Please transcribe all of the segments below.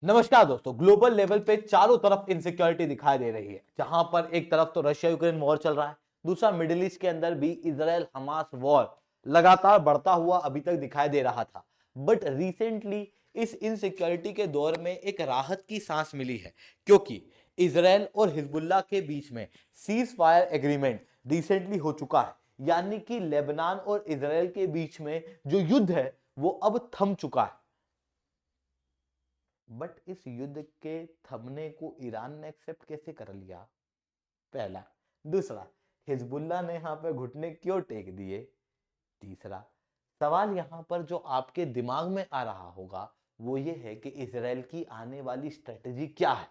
नमस्कार दोस्तों। Global level पे चारों तरफ इनसिक्योरिटी दिखाई दे रही है, जहां पर एक तरफ तो रशिया यूक्रेन वॉर चल रहा है, दूसरा मिडिल ईस्ट के अंदर भी इजराइल हमास वॉर लगातार बढ़ता हुआ अभी तक दिखाई दे रहा था। बट रिसेंटली इस इनसिक्योरिटी के दौर में एक राहत की सांस मिली है, क्योंकि इजराइल और हिजबुल्लाह के बीच में सीज फायर एग्रीमेंट रिसेंटली हो चुका है। यानी कि लेबनान और इजराइल के बीच में जो युद्ध है वो अब थम चुका है। बट इस युद्ध के थमने को ईरान ने एक्सेप्ट कैसे कर लिया? पहला। दूसरा, हिजबुल्लाह ने यहां पर घुटने क्यों टेक दिए? तीसरा सवाल यहां पर जो आपके दिमाग में आ रहा होगा वो ये है कि इसराइल की आने वाली स्ट्रेटेजी क्या है।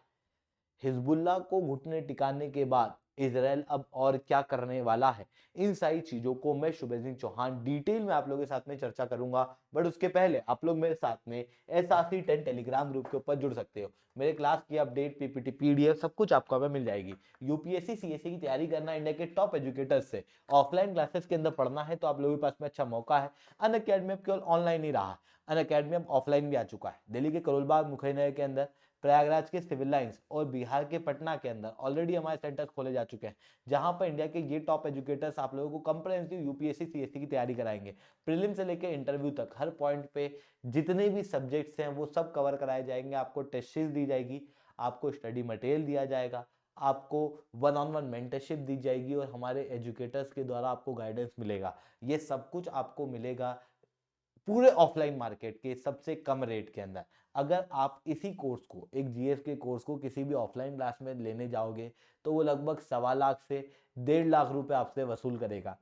हिजबुल्लाह को घुटने टिकाने के बाद इसराइल अब और क्या करने वाला है, इन सारी चीजों को मैं शुभेंद्र सिंह चौहान डिटेल में आप लोगों के साथ में चर्चा करूंगा। बट उसके पहले आप लोग मेरे साथ में SRC10 टेलीग्राम ग्रुप के ऊपर जुड़ सकते हो। मेरे क्लास की अपडेट, PPT, PDF सब कुछ आपको हमें मिल जाएगी। यूपीएससी CSE की तैयारी करना, इंडिया के टॉप एजुकेटर्स से ऑफलाइन क्लासेस के अंदर पढ़ना है तो आप लोगों के पास में अच्छा मौका है। अनअकैडमी अब केवल ऑनलाइन ही रहा, अनअकैडमी अब ऑफलाइन भी आ चुका है। दिल्ली के करोलबाग मुखैनगर के अंदर, प्रयागराज के सिविल लाइंस और बिहार के पटना के अंदर ऑलरेडी हमारे सेंटर्स खोले जा चुके हैं, जहां पर इंडिया के ये टॉप एजुकेटर्स आप लोगों को कंप्रहेंसिव यूपीएससी CSE की तैयारी कराएंगे। प्रीलिम से लेकर इंटरव्यू तक हर पॉइंट पे जितने भी सब्जेक्ट्स हैं वो सब कवर कराए जाएंगे। आपको टेस्ट सीरीज दी जाएगी, आपको स्टडी मटेरियल दिया जाएगा, आपको वन ऑन वन मेंटरशिप दी जाएगी और हमारे एजुकेटर्स के द्वारा आपको गाइडेंस मिलेगा। ये सब कुछ आपको मिलेगा पूरे ऑफलाइन मार्केट के सबसे कम रेट के अंदर। अगर आप इसी कोर्स को, एक जीएस के कोर्स को किसी भी ऑफलाइन क्लास में लेने जाओगे तो वो लगभग 1.25 से 1.5 लाख रुपए आपसे वसूल करेगा।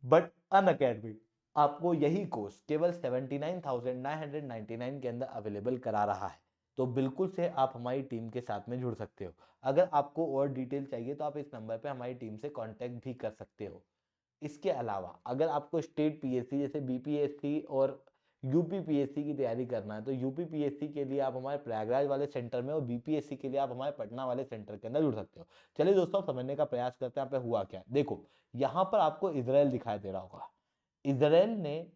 बट अन अकेडमी आपको यही कोर्स केवल 79,999 के अंदर अवेलेबल करा रहा है। तो बिल्कुल से आप हमारी टीम के साथ में जुड़ सकते हो। अगर आपको और डिटेल चाहिए तो आप इस नंबर पे हमारी टीम से कांटेक्ट भी कर सकते हो। इसके अलावा अगर आपको स्टेट पीएससी जैसे बीपीएससी और यूपी पीएससी की तैयारी करना है तो यूपी पीएससी के लिए आप हमारे प्रयागराज वाले सेंटर में और बीपीएससी के लिए आप हमारे पटना वाले सेंटर के अंदर जुड़ सकते हो। चलिए दोस्तों, समझने का प्रयास करते हैं यहाँ पे हुआ क्या। देखो, यहाँ पर आपको इसराइल दिखाई दे रहा होगा। इसराइल ने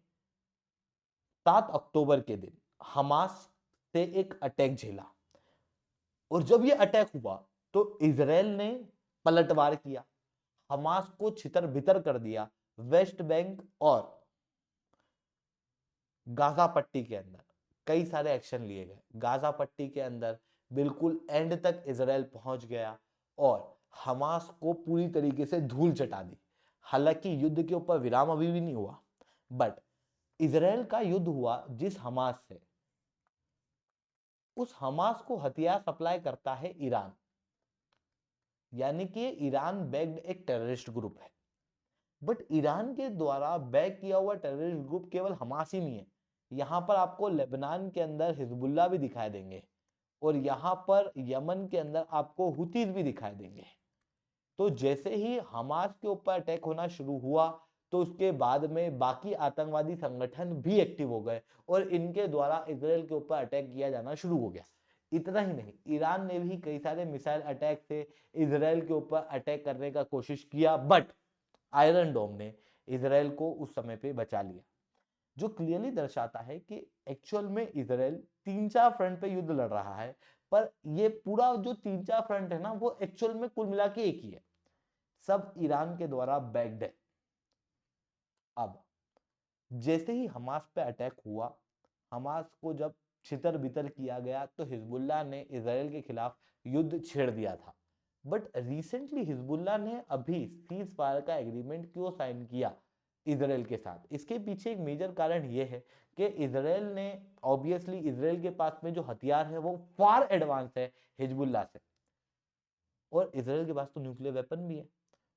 7 अक्टूबर के दिन हमास से एक अटैक झेला, और जब ये अटैक हुआ तो इसराइल ने पलटवार किया, हमास को छितर बितर कर दिया। वेस्ट बैंक और गाजा पट्टी के अंदर कई सारे एक्शन लिए गए। गाजा पट्टी के अंदर बिल्कुल एंड तक इसराइल पहुंच गया और हमास को पूरी तरीके से धूल चटा दी। हालांकि युद्ध के ऊपर विराम अभी भी नहीं हुआ, बट इसराइल का युद्ध हुआ जिस हमास से, उस हमास को हथियार सप्लाई करता है ईरान। यानी कि ईरान बैक्ड एक टेररिस्ट ग्रुप है। बट ईरान के द्वारा बैक किया हुआ टेररिस्ट ग्रुप केवल हमास ही नहीं है। यहां पर आपको लेबनान के अंदर हिजबुल्लाह भी दिखाई देंगे और यहां पर यमन के अंदर आपको हुतीज भी दिखाई देंगे। तो जैसे ही हमास के ऊपर अटैक होना शुरू हुआ तो उसके बाद में बाकी आतंकवादी संगठन भी एक्टिव हो गए और इनके द्वारा इसराइल के ऊपर अटैक किया जाना शुरू हो गया। इतना ही नहीं, ईरान ने भी कई सारे मिसाइल अटैक से इसराइल के ऊपर अटैक करने का कोशिश किया, बट आयरन डोम ने इसराइल को उस समय पे बचा लिया। जो क्लियरली दर्शाता है कि एक्चुअल में इसराइल 3-4 फ्रंट पे युद्ध लड़ रहा है, पर ये पूरा जो 3-4 फ्रंट है ना वो एक्चुअल में कुल मिला के एक ही है, सब ईरान के द्वारा बैक्ड है। अब जैसे ही हमास पे अटैक हुआ, हमास को जब छितर बितर किया गया तो हिजबुल्लाह ने इसराइल के खिलाफ युद्ध छेड़ दिया था। बट रिसेंटली हिजबुल्लाह ने अभी सीज फायर का एग्रीमेंट क्यों साइन किया इसराइल के साथ? इसके पीछे एक मेजर कारण यह है कि इसराइल ने, ऑब्वियसली इसराइल के पास में जो हथियार है वो फार एडवांस है हिजबुल्लाह से, और इसराइल के पास तो न्यूक्लियर वेपन भी है।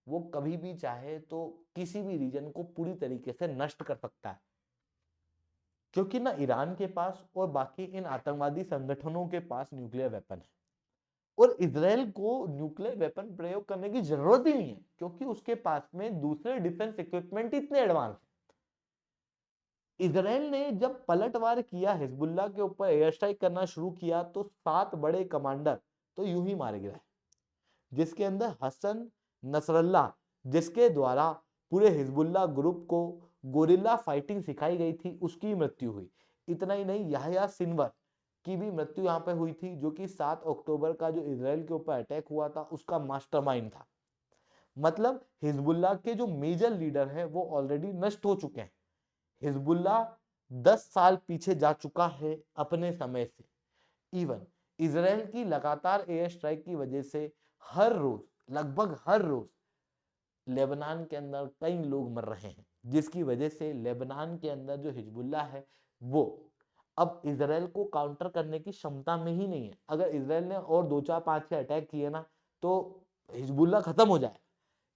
वो कभी भी चाहे तो किसी भी रीजन को पूरी तरीके से नष्ट कर सकता है, क्योंकि ना ईरान के पास और बाकी इन आतंकवादी संगठनों के पास न्यूक्लियर वेपन है। और इसराइल को न्यूक्लियर वेपन प्रयोग करने की जरूरत ही नहीं है, क्योंकि उसके पास में दूसरे डिफेंस इक्विपमेंट इतने एडवांस है। इसराइल ने जब पलटवार किया, हिजबुल्लाह के ऊपर एयर स्ट्राइक करना शुरू किया, तो 7 बड़े कमांडर तो यूं ही मारे गए, जिसके अंदर हसन नसरल्ला, जिसके द्वारा पूरे हिजबुल्लाह ग्रुप को गोरिल्ला फाइटिंग सिखाई गई थी, उसकी मृत्यु हुई। इतना ही नहीं, याह्या सिनवर की भी मृत्यु यहाँ पे हुई थी, जो कि 7 अक्टूबर का जो इजराइल के ऊपर अटैक हुआ था उसका मास्टरमाइंड था। मतलब हिजबुल्लाह के जो मेजर लीडर हैं वो ऑलरेडी नष्ट हो चुके हैं। हिजबुल्लाह 10 साल पीछे जा चुका है अपने समय से। इवन इजराइल की लगातार एयर स्ट्राइक की वजह से हर रोज, लगभग हर रोज लेबनान के अंदर कई लोग मर रहे हैं, जिसकी वजह से लेबनान के अंदर जो हिजबुल्लाह है वो अब इजराइल को काउंटर करने की क्षमता में ही नहीं है। अगर इजराइल ने और 2 4 5 6 अटैक किए ना तो हिजबुल्लाह खत्म हो जाए।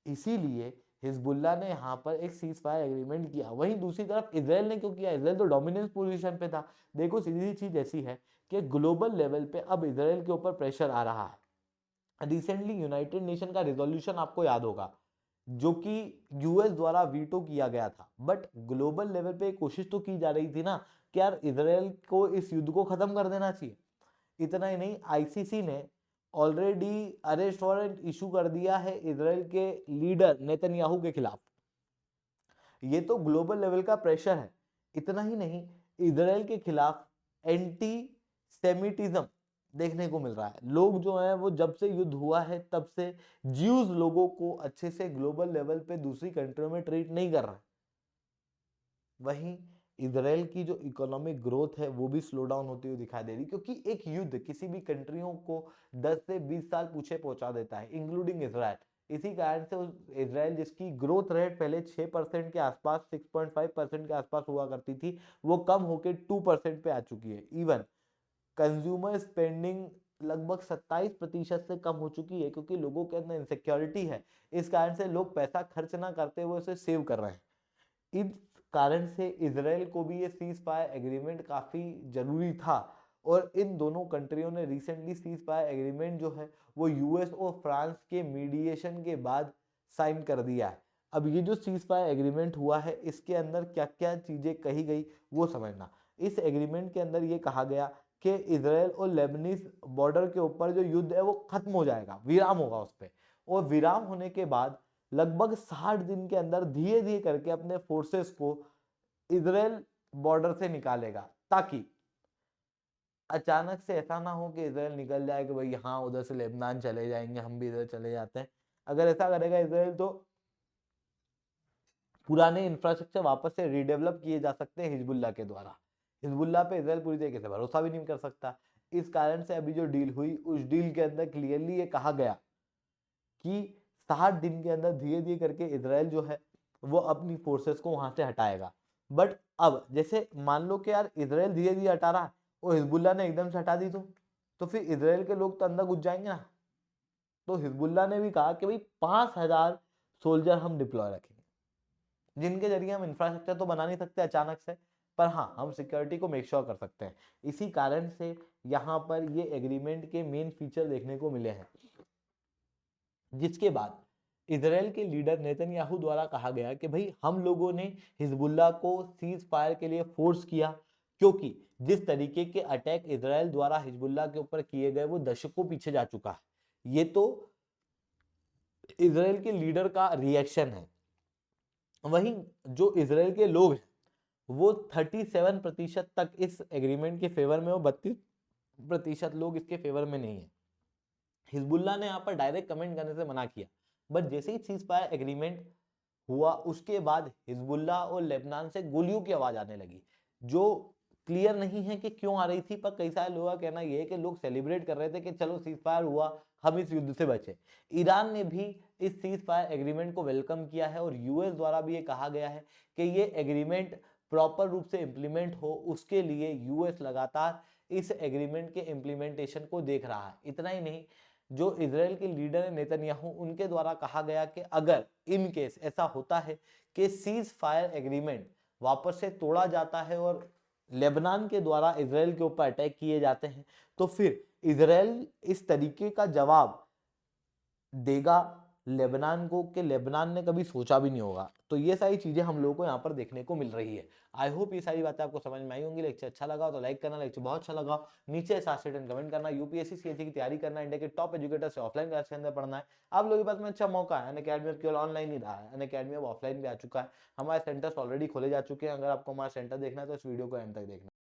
इसीलिए हिजबुल्लाह ने यहाँ पर एक सीज फायर एग्रीमेंट किया। वहीं दूसरी तरफ इजराइल ने क्यों किया? इजराइल तो डोमिनेंस पोजीशन पे था। देखो सीधी चीज ऐसी है कि ग्लोबल लेवल पे अब इजराइल के ऊपर प्रेशर आ रहा है। रिसेंटली यूनाइटेड नेशन का रिजोल्यूशन आपको याद होगा, जो कि यूएस द्वारा वीटो किया गया था, बट ग्लोबल लेवल पे कोशिश तो की जा रही थी ना कि यार इजराइल को इस युद्ध को खत्म कर देना चाहिए। इतना ही नहीं, आईसीसी ने ऑलरेडी अरेस्ट वारंट इशू कर दिया है इजराइल के लीडर नेतन्याहू के खिलाफ। ये तो ग्लोबल लेवल का प्रेशर है। इतना ही नहीं, इजराइल के खिलाफ एंटी सेमिटिज्म देखने को मिल रहा है। लोग जो हैं वो जब से युद्ध हुआ है तब से ज्यूज लोगों को अच्छे से ग्लोबल लेवल पे दूसरी कंट्रियों में ट्रीट नहीं कर रहा है। वहीं इजराइल की जो इकोनॉमिक ग्रोथ है वो भी स्लो डाउन होती हुई दिखाई दे रही, क्योंकि एक युद्ध किसी भी कंट्रियों को 10 से 20 साल पीछे पहुंचा देता है, इंक्लूडिंग इजराइल। इसी कारण से इजराइल जिसकी ग्रोथ रेट पहले 6% के आसपास, 6.5% के आसपास हुआ करती थी, वो कम होकर 2% पे आ चुकी है। इवन कंज्यूमर स्पेंडिंग लगभग 27% से कम हो चुकी है, क्योंकि लोगों के अंदर इनसिक्योरिटी है। इस कारण से लोग पैसा खर्च ना करते हुए उसे सेव कर रहे हैं। इस कारण से इजराइल को भी ये सीज फायर एग्रीमेंट काफी जरूरी था, और इन दोनों कंट्रियों ने रिसेंटली सीज फायर एग्रीमेंट जो है वो यूएस और फ्रांस के मीडिएशन के बाद साइन कर दिया है। अब ये जो सीज फायर एग्रीमेंट हुआ है इसके अंदर क्या क्या चीजें कही गई वो समझना। इस एग्रीमेंट के अंदर ये कहा गया कि इजराइल और लेबनीज बॉर्डर के ऊपर जो युद्ध है वो खत्म हो जाएगा, विराम होगा उस पर, और विराम होने के बाद लगभग 60 दिन के अंदर धीरे धीरे करके अपने फोर्सेस को इजराइल बॉर्डर से निकालेगा, ताकि अचानक से ऐसा ना हो कि इजराइल निकल जाए कि भाई हाँ उधर से लेबनान चले जाएंगे, हम भी इधर चले जाते हैं। अगर ऐसा करेगा इजराइल तो पुराने इंफ्रास्ट्रक्चर वापस से रीडेवलप किए जा सकते हैं हिजबुल्लाह के द्वारा। हिजबुल्लाह पे इजराइल पूरी तरीके से भरोसा भी नहीं कर सकता। इस कारण से अभी जो डील हुई उस डील के अंदर क्लियरली ये कहा गया कि 60 दिन के अंदर धीरे धीरे करके इजराइल जो है वो अपनी फोर्सेस को वहां से हटाएगा। बट अब जैसे मान लो कि यार इजराइल धीरे धीरे हटा रहा है और हिजबुल्लाह ने एकदम से हटा दी तो फिर इजराइल के लोग तो अंदर घुस जाएंगे ना। तो हिजबुल्लाह ने भी कहा कि भाई 5000 सोल्जर हम डिप्लॉय रखेंगे, जिनके जरिए हम इंफ्रास्ट्रक्चर तो बना नहीं सकते अचानक से, पर हाँ हम सिक्योरिटी को मेक श्योर कर सकते हैं। इसी कारण से यहाँ पर ये एग्रीमेंट के मेन फीचर देखने को मिले हैं, जिसके बाद इजराइल के लीडर नेतन्याहू द्वारा कहा गया कि भाई हम लोगों ने हिजबुल्लाह को सीज फायर के लिए फोर्स किया, क्योंकि जिस तरीके के अटैक इजराइल द्वारा हिजबुल्लाह के ऊपर किए गए वो दशकों पीछे जा चुका है। ये तो इजराइल के लीडर का रिएक्शन है। वहीं जो इजराइल के लोग हैं वो 37% तक इस एग्रीमेंट के फेवर में, वो 32% लोग इसके फेवर में नहीं है। हिजबुल्लाह ने यहाँ पर डायरेक्ट कमेंट करने से मना किया, बट जैसे ही सीज फायर एग्रीमेंट हुआ उसके बाद हिजबुल्लाह और लेबनान से गोलियों की आवाज आने लगी, जो क्लियर नहीं है कि क्यों आ रही थी, पर कई सारे लोगों का कहना यह है कि लोग सेलिब्रेट कर रहे थे कि चलो सीज फायर हुआ, हम इस युद्ध से बचे। ईरान ने भी इस सीज फायर एग्रीमेंट को वेलकम किया है, और यूएस द्वारा भी ये कहा गया है कि ये एग्रीमेंट प्रॉपर रूप से इंप्लीमेंट हो, उसके लिए यूएस लगातार इस एग्रीमेंट के इंप्लीमेंटेशन को देख रहा है। इतना ही नहीं, जो इजराइल के लीडर है नेतन्याहू, उनके द्वारा कहा गया कि अगर इन केस ऐसा होता है कि सीज फायर एग्रीमेंट वापस से तोड़ा जाता है और लेबनान के द्वारा इजराइल के ऊपर अटैक किए जाते हैं, तो फिर इजराइल इस तरीके का जवाब देगा लेबनान को कि लेबनान ने कभी सोचा भी नहीं होगा। तो ये सारी चीजें हम लोगों को यहाँ पर देखने को मिल रही है। आई होप ये सारी बातें आपको समझ में आई होंगी। लेक्चर अच्छा लगा तो लाइक करना, लेक्चर बहुत अच्छा लगा नीचे कमेंट करना। यूपीएससी सीएचसी की तैयारी करना, इंडिया के टॉप एजुकेटर से ऑफलाइन क्लास के अंदर पढ़ना है, आप लोगों के पास में अच्छा मौका है। अनअकैडमी अब केवल ऑनलाइन ही रहा है, अनअकैडमी अब ऑफलाइन भी आ चुका है। हमारे सेंटर्स ऑलरेडी खोले जा चुके हैं। अगर आपको हमारा सेंटर देखना है तो इस वीडियो को एंड तक देखना।